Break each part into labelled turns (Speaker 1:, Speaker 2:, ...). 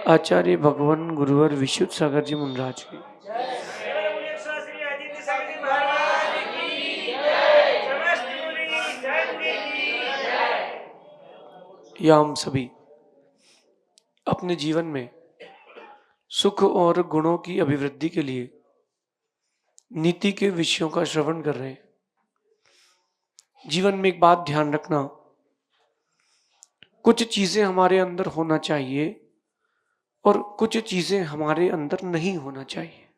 Speaker 1: आचार्य भगवान गुरुवर विशुद्ध सागर जी मुनराज की या हम सभी अपने जीवन में सुख और गुणों की अभिवृद्धि के लिए नीति के विषयों का श्रवण कर रहे हैं। जीवन में एक बात ध्यान रखना, कुछ चीजें हमारे अंदर होना चाहिए और कुछ चीजें हमारे अंदर नहीं होना चाहिए।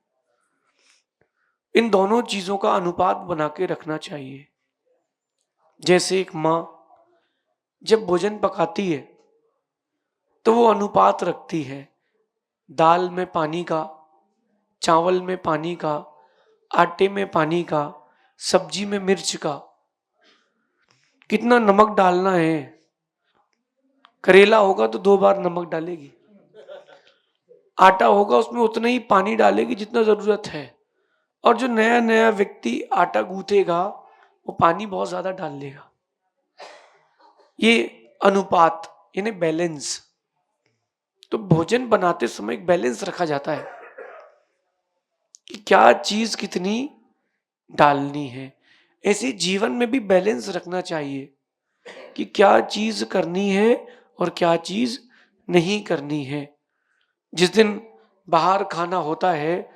Speaker 1: इन दोनों चीजों का अनुपात बना के रखना चाहिए। जैसे एक माँ जब भोजन पकाती है तो वो अनुपात रखती है, दाल में पानी का, चावल में पानी का, आटे में पानी का, सब्जी में मिर्च का, कितना नमक डालना है। करेला होगा तो 2 बार नमक डालेगी, आटा होगा उसमें उतना ही पानी डालेगी जितना जरूरत है। और जो नया नया व्यक्ति आटा गूंथेगा वो पानी बहुत ज्यादा डाल लेगा। ये अनुपात यानी बैलेंस। तो भोजन बनाते समय एक बैलेंस रखा जाता है कि क्या चीज कितनी डालनी है। ऐसे जीवन में भी बैलेंस रखना चाहिए कि क्या चीज करनी है और क्या चीज नहीं करनी है। जिस दिन बाहर खाना होता है,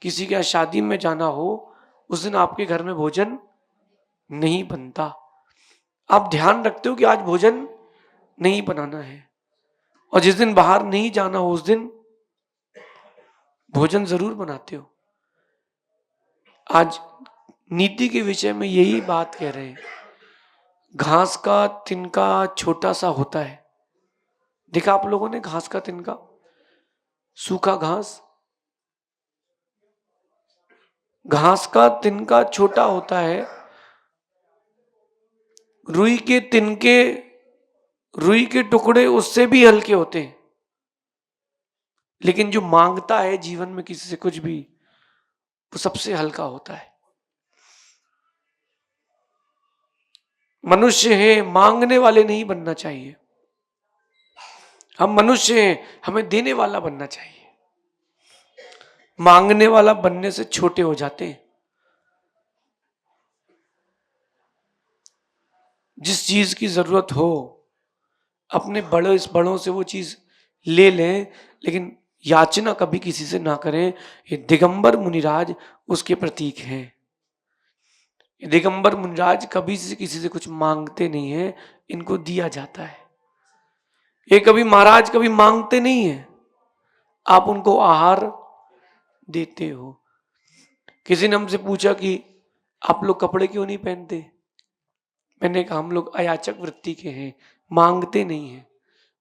Speaker 1: किसी के शादी में जाना हो, उस दिन आपके घर में भोजन नहीं बनता। आप ध्यान रखते हो कि आज भोजन नहीं बनाना है। और जिस दिन बाहर नहीं जाना हो उस दिन भोजन जरूर बनाते हो। आज नीति के विषय में यही बात कह रहे हैं। घास का तिनका छोटा सा होता है। देखा आप लोगों ने घास का तिनका, सूखा घास, घास का तिनका छोटा होता है। रुई के तिनके, रुई के टुकड़े उससे भी हल्के होते हैं। लेकिन जो मांगता है जीवन में किसी से कुछ भी, वो सबसे हल्का होता है। मनुष्य है, मांगने वाले नहीं बनना चाहिए। हम मनुष्य हैं, हमें देने वाला बनना चाहिए। मांगने वाला बनने से छोटे हो जाते हैं। जिस चीज की जरूरत हो अपने बड़ों से वो चीज ले लें, लेकिन याचना कभी किसी से ना करें। ये दिगंबर मुनिराज उसके प्रतीक हैं। दिगंबर मुनिराज कभी से किसी से कुछ मांगते नहीं है, इनको दिया जाता है। ये कभी महाराज कभी मांगते नहीं है, आप उनको आहार देते हो। किसी ने हमसे पूछा कि आप लोग कपड़े क्यों नहीं पहनते। मैंने कहा हम लोग अयाचक वृत्ति के हैं, मांगते नहीं है।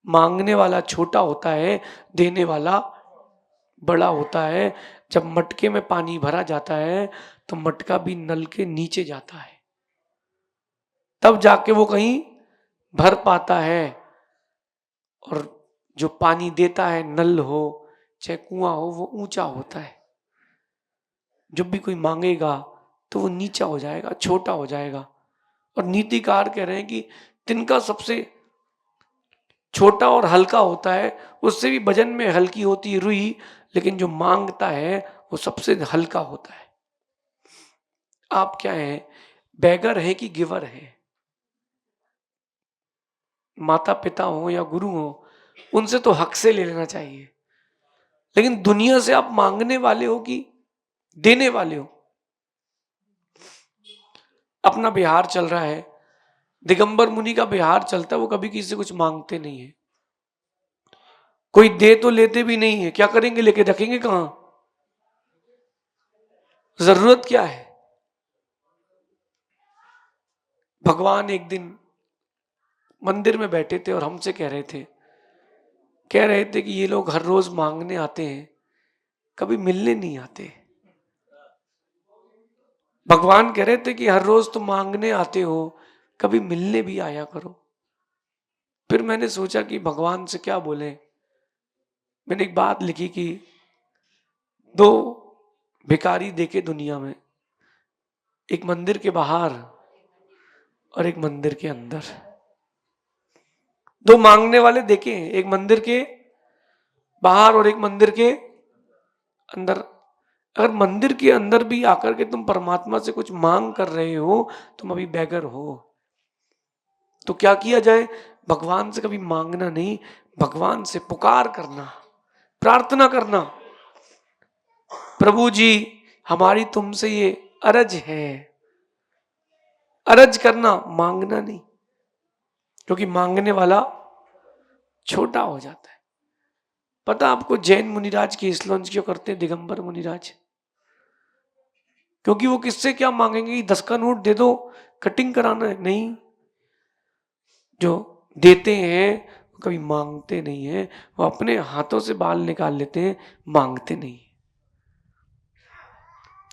Speaker 1: मांगने वाला छोटा होता है, देने वाला बड़ा होता है। जब मटके में पानी भरा जाता है तो मटका भी नल के नीचे जाता है, तब जाके वो कहीं भर पाता है। और जो पानी देता है, नल हो चाहे कुआं हो, वो ऊंचा होता है। जब भी कोई मांगेगा तो वो नीचा हो जाएगा, छोटा हो जाएगा। और नीतिकार कह रहे हैं कि तिनका सबसे छोटा और हल्का होता है, उससे भी वजन में हल्की होती है रुई, लेकिन जो मांगता है वो सबसे हल्का होता है। आप क्या हैं, बैगर है कि गिवर है। माता पिता हो या गुरु हो, उनसे तो हक से ले लेना चाहिए। लेकिन दुनिया से आप मांगने वाले हो कि देने वाले हो। अपना बिहार चल रहा है, दिगंबर मुनि का बिहार चलता है, वो कभी किसी से कुछ मांगते नहीं है। कोई दे तो लेते भी नहीं है, क्या करेंगे, लेके रखेंगे कहां, जरूरत क्या है। भगवान एक दिन मंदिर में बैठे थे और हमसे कह रहे थे कि ये लोग हर रोज मांगने आते हैं, कभी मिलने नहीं आते। भगवान कह रहे थे कि हर रोज तुम मांगने आते हो, कभी मिलने भी आया करो। फिर मैंने सोचा कि भगवान से क्या बोले। मैंने एक बात लिखी कि 2 भिखारी देखे दुनिया में, एक मंदिर के बाहर और एक मंदिर के अंदर। 2 मांगने वाले देखे हैं, एक मंदिर के बाहर और एक मंदिर के अंदर। अगर मंदिर के अंदर भी आकर के तुम परमात्मा से कुछ मांग कर रहे हो, तुम अभी बेगर हो। तो क्या किया जाए? भगवान से कभी मांगना नहीं, भगवान से पुकार करना, प्रार्थना करना, प्रभु जी हमारी तुमसे ये अरज है। अरज करना, मांगना नहीं, क्योंकि मांगने वाला छोटा हो जाता है। पता आपको जैन मुनिराज की लॉन्च क्यों करते हैं, दिगंबर मुनिराज? क्योंकि वो किससे क्या मांगेंगे? 10 का नोट दे दो, कटिंग कराना है? नहीं, जो देते हैं कभी मांगते नहीं है, वो अपने हाथों से बाल निकाल लेते हैं, मांगते नहीं।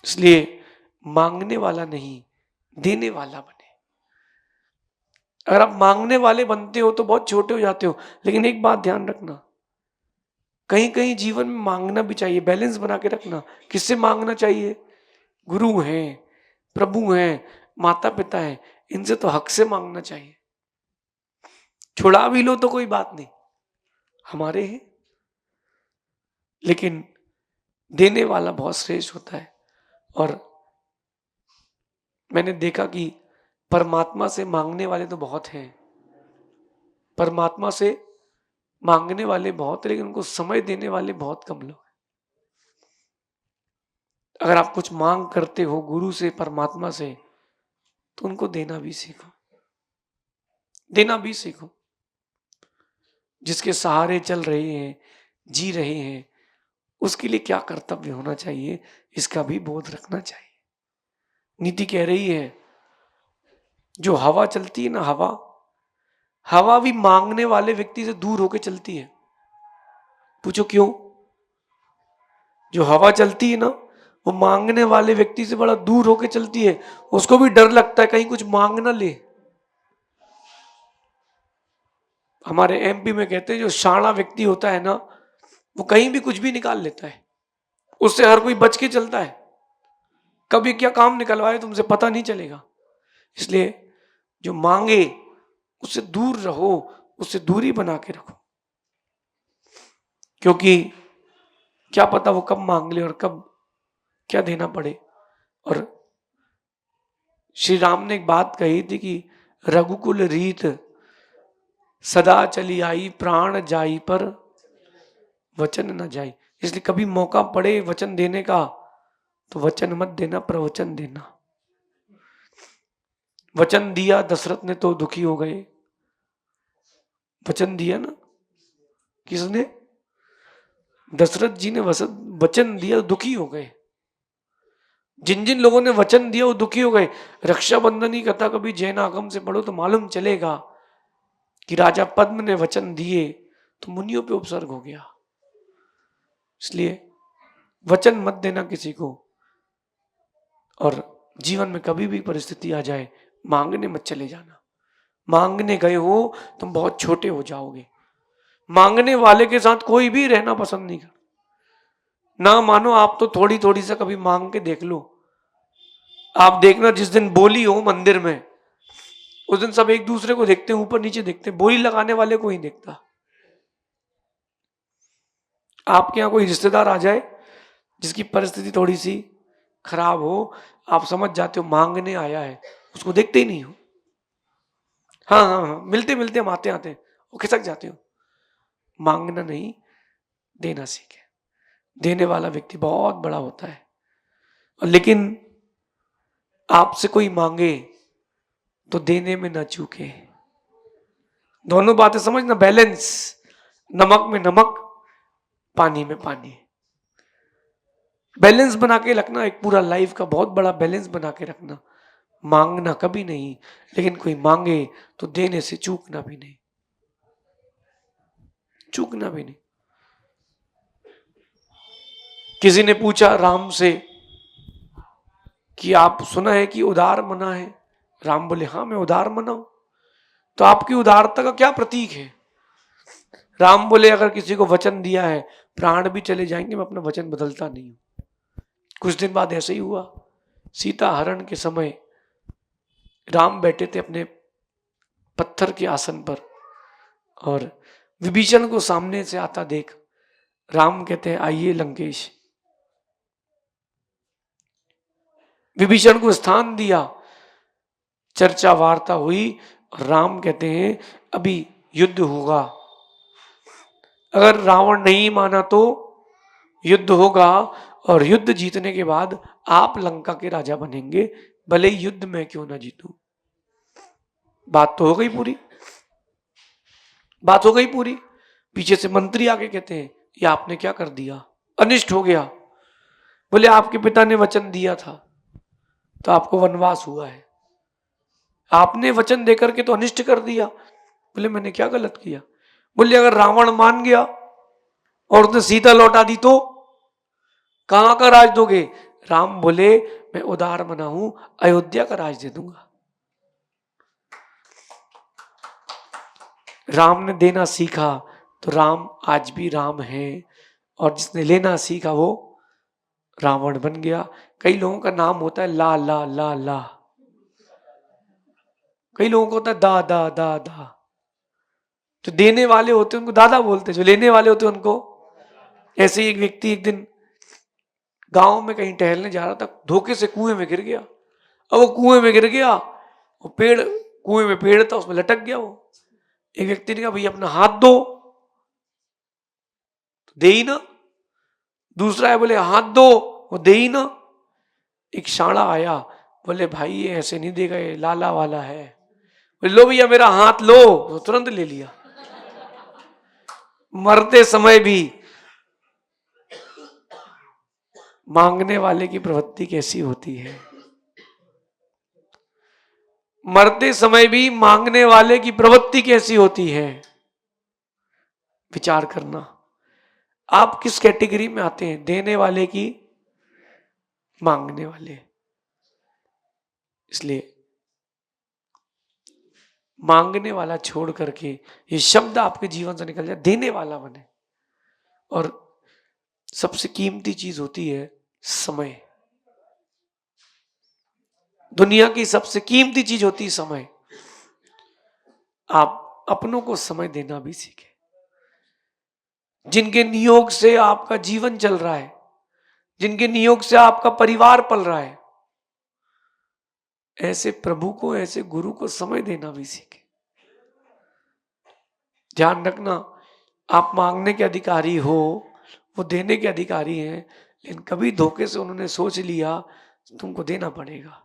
Speaker 1: इसलिए मांगने वाला नहीं, देने वाला बने। अगर आप मांगने वाले बनते हो तो बहुत छोटे हो जाते हो। लेकिन एक बात ध्यान रखना, कहीं कहीं जीवन में मांगना भी चाहिए, बैलेंस बना के रखना। किससे मांगना चाहिए? गुरु हैं, प्रभु हैं, माता पिता हैं, इनसे तो हक से मांगना चाहिए। छुड़ा भी लो तो कोई बात नहीं, हमारे हैं। लेकिन देने वाला बहुत श्रेष्ठ होता है। और मैंने देखा कि परमात्मा से मांगने वाले तो बहुत हैं, परमात्मा से मांगने वाले बहुत, लेकिन उनको समय देने वाले बहुत कम लोग हैं। अगर आप कुछ मांग करते हो गुरु से, परमात्मा से, तो उनको देना भी सीखो, देना भी सीखो। जिसके सहारे चल रहे हैं, जी रहे हैं, उसके लिए क्या कर्तव्य होना चाहिए, इसका भी बोध रखना चाहिए। नीति कह रही है, जो हवा चलती है ना, हवा, हवा भी मांगने वाले व्यक्ति से दूर होकर चलती है। पूछो क्यों? जो हवा चलती है ना, वो मांगने वाले व्यक्ति से बड़ा दूर होकर चलती है। उसको भी डर लगता है कहीं कुछ मांग ना ले। हमारे एमपी में कहते हैं, जो शाणा व्यक्ति होता है ना, वो कहीं भी कुछ भी निकाल लेता है, उससे हर कोई बच के चलता है। कभी क्या काम निकलवाए तुमसे पता नहीं चलेगा। इसलिए जो मांगे उससे दूर रहो, उससे दूरी बना के रखो, क्योंकि क्या पता वो कब मांग ले और कब क्या देना पड़े। और श्री राम ने एक बात कही थी कि रघुकुल रीत सदा चली आई, प्राण जाई पर वचन न जाई। इसलिए कभी मौका पड़े वचन देने का तो वचन मत देना, प्रवचन देना। वचन दिया दशरथ ने तो दुखी हो गए। वचन दिया ना, किसने? दशरथ जी ने वचन दिया, दुखी हो गए। जिन जिन लोगों ने वचन दिया वो दुखी हो गए। रक्षाबंधन की कथा कभी जैन आगम से पढ़ो तो मालूम चलेगा कि राजा पद्म ने वचन दिए तो मुनियों पे उपसर्ग हो गया। इसलिए वचन मत देना किसी को। और जीवन में कभी भी परिस्थिति आ जाए, मांगने मत चले जाना। मांगने गए हो तुम बहुत छोटे हो जाओगे। मांगने वाले के साथ कोई भी रहना पसंद नहीं कर। ना मानो आप तो थोड़ी थोड़ी सा कभी मांग के देख लो। आप देखना, जिस दिन बोली हो मंदिर में, उस दिन सब एक दूसरे को देखते हैं, ऊपर नीचे देखते हैं, बोली लगाने वाले को ही देखता। आपके यहां कोई रिश्तेदार आ जाए जिसकी परिस्थिति थोड़ी सी खराब हो, आप समझ जाते हो मांगने आया है, उसको देखते ही नहीं हो। हाँ हाँ हाँ, मिलते मिलते हम आते आते वो खिसक जाते हो। मांगना नहीं, देना सीखे। देने वाला व्यक्ति बहुत बड़ा होता है। और लेकिन आपसे कोई मांगे तो देने में ना चूके। दोनों बातें समझना, बैलेंस। नमक में नमक, पानी में पानी। बैलेंस बना के रखना, एक पूरा लाइफ का बहुत बड़ा बैलेंस बना के रखना। मांगना कभी नहीं, लेकिन कोई मांगे तो देने से चूकना भी नहीं, चूकना भी नहीं। किसी ने पूछा राम से कि आप सुना है कि उदार मना है? राम बोले हाँ मैं उदार मना हूं। तो आपकी उदारता का क्या प्रतीक है? राम बोले अगर किसी को वचन दिया है, प्राण भी चले जाएंगे, मैं अपना वचन बदलता नहीं हूं। कुछ दिन बाद ऐसे ही हुआ। सीता हरण के समय राम बैठे थे अपने पत्थर के आसन पर, और विभीषण को सामने से आता देख राम कहते हैं आइए लंकेश। विभीषण को स्थान दिया, चर्चा वार्ता हुई, और राम कहते हैं अभी युद्ध होगा। अगर रावण नहीं माना तो युद्ध होगा, और युद्ध जीतने के बाद आप लंका के राजा बनेंगे, भले ही युद्ध में क्यों ना जीतूं। बात तो हो गई पूरी, बात हो गई पूरी। पीछे से मंत्री आके कहते हैं ये आपने क्या कर दिया, अनिष्ट हो गया। बोले आपके पिता ने वचन दिया था तो आपको वनवास हुआ है, आपने वचन देकर के तो अनिष्ट कर दिया। बोले मैंने क्या गलत किया। बोले अगर रावण मान गया और उसने सीता लौटा दी तो कहां का राज दोगे। राम बोले मैं उदार मना हूं, अयोध्या का राज दे दूंगा। राम ने देना सीखा तो राम आज भी राम है, और जिसने लेना सीखा वो रावण बन गया। कई लोगों का नाम होता है ला ला ला ला, कई लोगों को होता है दा दा दा दा। जो देने वाले होते हैं उनको दादा बोलते, जो लेने वाले होते हैं उनको। ऐसे ही एक व्यक्ति एक दिन गांव में कहीं टहलने जा रहा था, धोखे से कुएं में गिर गया। अब वो कुएं में गिर गया, वो पेड़, कुएं में पेड़ था उसमें लटक गया वो। एक व्यक्ति ने कहा भैया अपना हाथ दो, तो दे ही ना। दूसरा है बोले हाथ दो, वो दे ही ना। एक शाणा आया, बोले भाई ये ऐसे नहीं देगा, ये लाला वाला है। बोले लो भैया मेरा हाथ लो, वो तुरंत ले लिया। मरते समय भी मांगने वाले की प्रवृत्ति कैसी होती है। मरते समय भी मांगने वाले की प्रवृत्ति कैसी होती है, विचार करना। आप किस कैटेगरी में आते हैं, देने वाले की मांगने वाले। इसलिए मांगने वाला छोड़ करके ये शब्द आपके जीवन से निकल जाए, देने वाला बने। और सबसे कीमती चीज होती है समय। दुनिया की सबसे कीमती चीज होती है समय। आप अपनों को समय देना भी सीखें। जिनके नियोग से आपका जीवन चल रहा है, जिनके नियोग से आपका परिवार पल रहा है, ऐसे प्रभु को, ऐसे गुरु को समय देना भी सीखें। ध्यान रखना, आप मांगने के अधिकारी हो, वो देने के अधिकारी हैं, लेकिन कभी धोखे से उन्होंने सोच लिया तुमको देना पड़ेगा,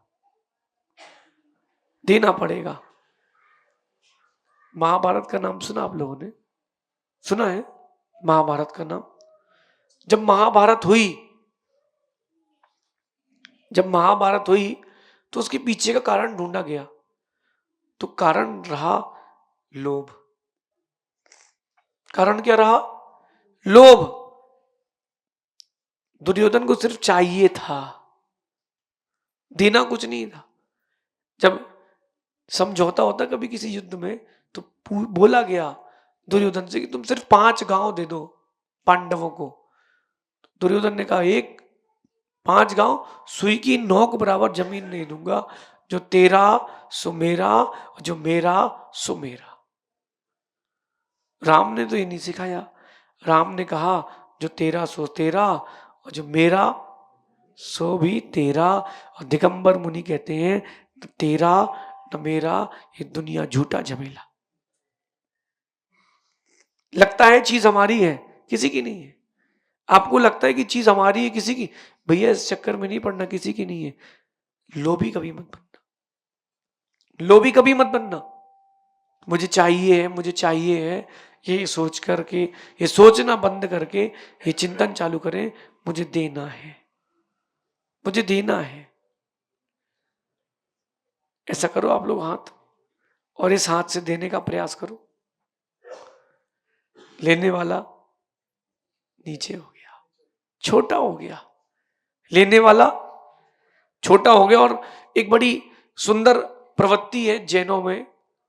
Speaker 1: देना पड़ेगा। महाभारत का नाम सुना आप लोगों ने, सुना है महाभारत का नाम। जब महाभारत हुई, जब महाभारत हुई तो उसके पीछे का कारण ढूंढा गया, तो कारण रहा लोभ। कारण क्या रहा, लोभ। दुर्योधन को सिर्फ चाहिए था, देना कुछ नहीं था। जब समझौता होता कभी किसी युद्ध में, तो बोला गया दुर्योधन से कि तुम सिर्फ 5 गांव दे दो पांडवों को। दुर्योधन ने कहा 5 गांव, सुई की नोक बराबर जमीन नहीं दूंगा, जो तेरा सो मेरा, और जो मेरा सो मेरा। राम ने तो ये नहीं सिखाया। राम ने कहा जो तेरा सो तेरा, और जो मेरा सो भी तेरा। और दिगंबर मुनि कहते हैं न तेरा न मेरा, ये दुनिया झूठा झमेला। लगता है चीज हमारी है, किसी की नहीं है। आपको लगता है कि चीज हमारी है, किसी की, भैया इस चक्कर में नहीं पड़ना, किसी की नहीं है। लोभी कभी मत बनना, लोभी कभी मत बनना। मुझे चाहिए है, मुझे चाहिए है, ये सोच करके, ये सोचना बंद करके ये चिंतन चालू करें मुझे देना है, मुझे देना है। ऐसा करो आप लोग हाथ, और इस हाथ से देने का प्रयास करो। लेने वाला नीचे हो गया, छोटा हो गया, लेने वाला छोटा हो गया। और एक बड़ी सुंदर प्रवृत्ति है जैनों में,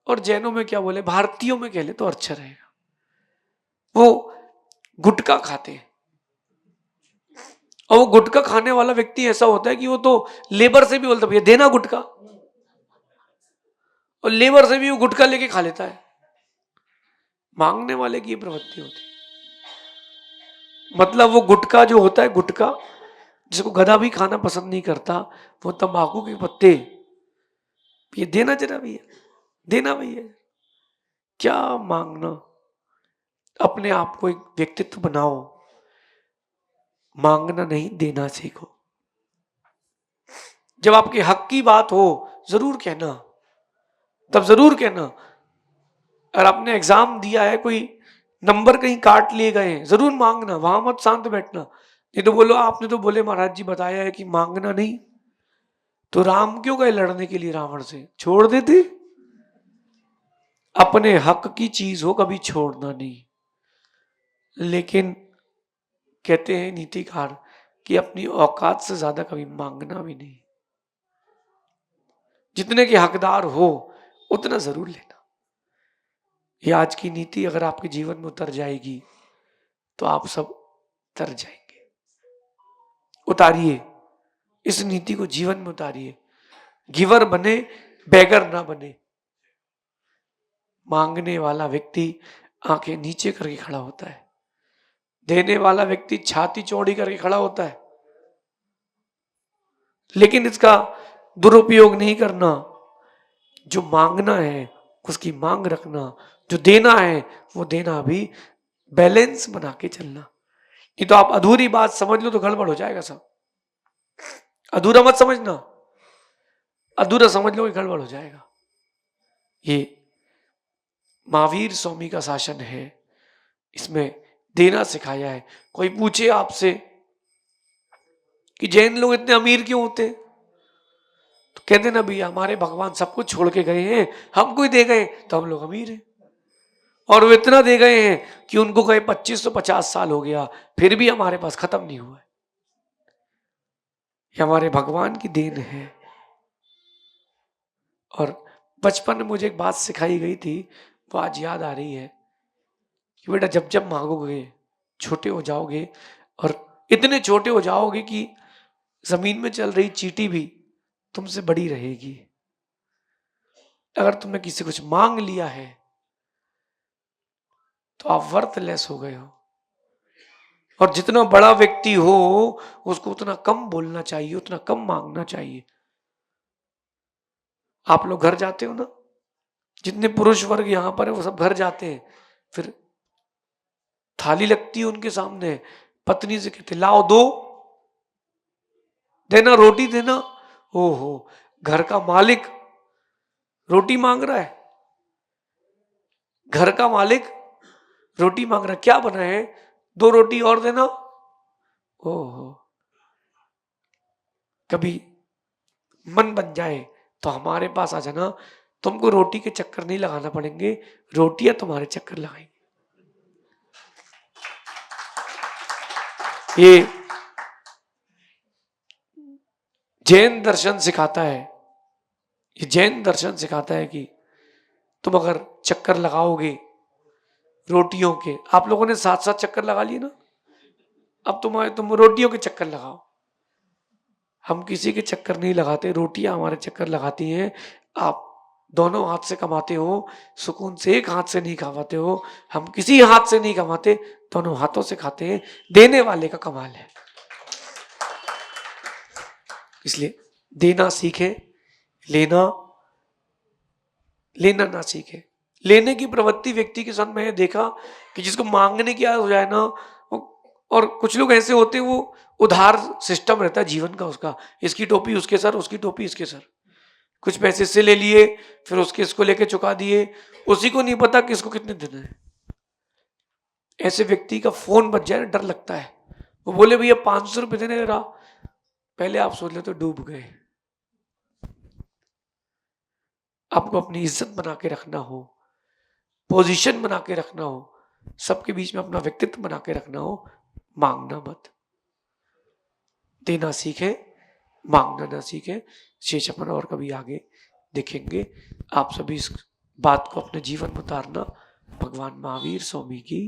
Speaker 1: और जैनों में क्या बोले, भारतीयों में कह ले तो अच्छा रहेगा, वो गुटखा खाते हैं। और वो गुटखा खाने वाला व्यक्ति ऐसा होता है कि वो तो लेबर से भी बोलता भैया देना गुटखा, और लेबर से भी वो गुटखा लेके खा लेता है। मांगने वाले की ये प्रवृत्ति होती है। मतलब वो गुटखा जो होता है, गुटखा जिसको गधा भी खाना पसंद नहीं करता, वो तंबाकू के पत्ते, ये देना जरा भैया, देना भैया। क्या मांगना, अपने आप को एक व्यक्तित्व बनाओ, मांगना नहीं देना सीखो। जब आपके हक की बात हो जरूर कहना, तब जरूर कहना। अगर आपने एग्जाम दिया है, कोई नंबर कहीं काट लिए गए हैं, जरूर मांगना, वहां मत शांत बैठना। नहीं तो बोलो आपने तो बोले महाराज जी बताया है कि मांगना नहीं, तो राम क्यों गए लड़ने के लिए रावण से, छोड़ देते। अपने हक की चीज हो कभी छोड़ना नहीं। लेकिन कहते हैं नीतिकार कि अपनी औकात से ज्यादा कभी मांगना भी नहीं। जितने के हकदार हो उतना जरूर लेना। ये आज की नीति अगर आपके जीवन में उतर जाएगी तो आप सब तर जाएंगे। उतारिए इस नीति को, जीवन में उतारिए। गिवर बने, बेगर ना बने। मांगने वाला व्यक्ति आंखें नीचे करके खड़ा होता है, देने वाला व्यक्ति छाती चौड़ी करके खड़ा होता है। लेकिन इसका दुरुपयोग नहीं करना। जो मांगना है उसकी मांग रखना, जो देना है वो देना भी, बैलेंस बना के चलना। नहीं तो आप अधूरी बात समझ लो तो गड़बड़ हो जाएगा सब। अधूरा मत समझना, अधूरा समझ लो कि गड़बड़ हो जाएगा। ये महावीर स्वामी का शासन है, इसमें देना सिखाया है। कोई पूछे आपसे कि जैन लोग इतने अमीर क्यों होते, तो कहते ना भैया हमारे भगवान सब कुछ छोड़ के गए हैं, हमको ही दे गए तो हम लोग अमीर हैं। और वो इतना दे गए हैं कि उनको कहे 2550 साल हो गया फिर भी हमारे पास खत्म नहीं हुआ है। ये हमारे भगवान की देन है। और बचपन में मुझे एक बात सिखाई गई थी, वो आज याद आ रही है कि बेटा जब जब मांगोगे छोटे हो जाओगे, और इतने छोटे हो जाओगे कि जमीन में चल रही चींटी भी तुमसे बड़ी रहेगी। अगर तुमने किसी कुछ मांग लिया है तो आप वर्थलेस हो गए हो। और जितना बड़ा व्यक्ति हो उसको उतना कम बोलना चाहिए, उतना कम मांगना चाहिए। आप लोग घर जाते हो ना, जितने पुरुष वर्ग यहां पर है वो सब घर जाते हैं, फिर थाली लगती है उनके सामने, पत्नी से कहते लाओ दो, देना रोटी देना। ओहो, घर का मालिक रोटी मांग रहा है, घर का मालिक रोटी मांग रहा है। क्या बना है, 2 रोटी और देना। ओहो, कभी मन बन जाए तो हमारे पास आ जाना, तुमको रोटी के चक्कर नहीं लगाना पड़ेंगे, रोटियां तुम्हारे चक्कर लगाएंगे। ये जैन दर्शन सिखाता है, ये जैन दर्शन सिखाता है कि तुम अगर चक्कर लगाओगे रोटियों के, आप लोगों ने 7-7 चक्कर लगा लिए ना, अब तुम रोटियों के चक्कर लगाओ। हम किसी के चक्कर नहीं लगाते, रोटियां हमारे चक्कर लगाती हैं। आप दोनों हाथ से कमाते हो, सुकून से एक हाथ से नहीं कमाते हो। हम किसी हाथ से नहीं कमाते, दोनों हाथों से खाते हैं। देने वाले का कमाल है। इसलिए देना सीखे, लेना ना सीखे। लेने की प्रवृत्ति व्यक्ति के साथ मैंने देखा कि जिसको मांगने की आदत हो जाए ना, और कुछ लोग ऐसे होते हैं वो उधार सिस्टम रहता है जीवन का उसका, इसकी टोपी उसके सर, उसकी टोपी इसके सर। कुछ पैसे से ले लिए, फिर उसके इसको लेके चुका दिए, उसी को नहीं पता कि इसको कितने देना है। ऐसे व्यक्ति का फोन बज जाए ना, डर लगता है। वो बोले भैया 500 रुपये देने रहा, पहले आप सोच ले तो डूब गए। आपको अपनी इज्जत बना के रखना हो, पोजीशन बना के रखना हो, सबके बीच में अपना व्यक्तित्व बना के रखना हो, मांगना मत। देना सीखे, मांगना ना सीखे। शेष अपन और कभी आगे देखेंगे। आप सभी इस बात को अपने जीवन में उतारना। भगवान महावीर स्वामी की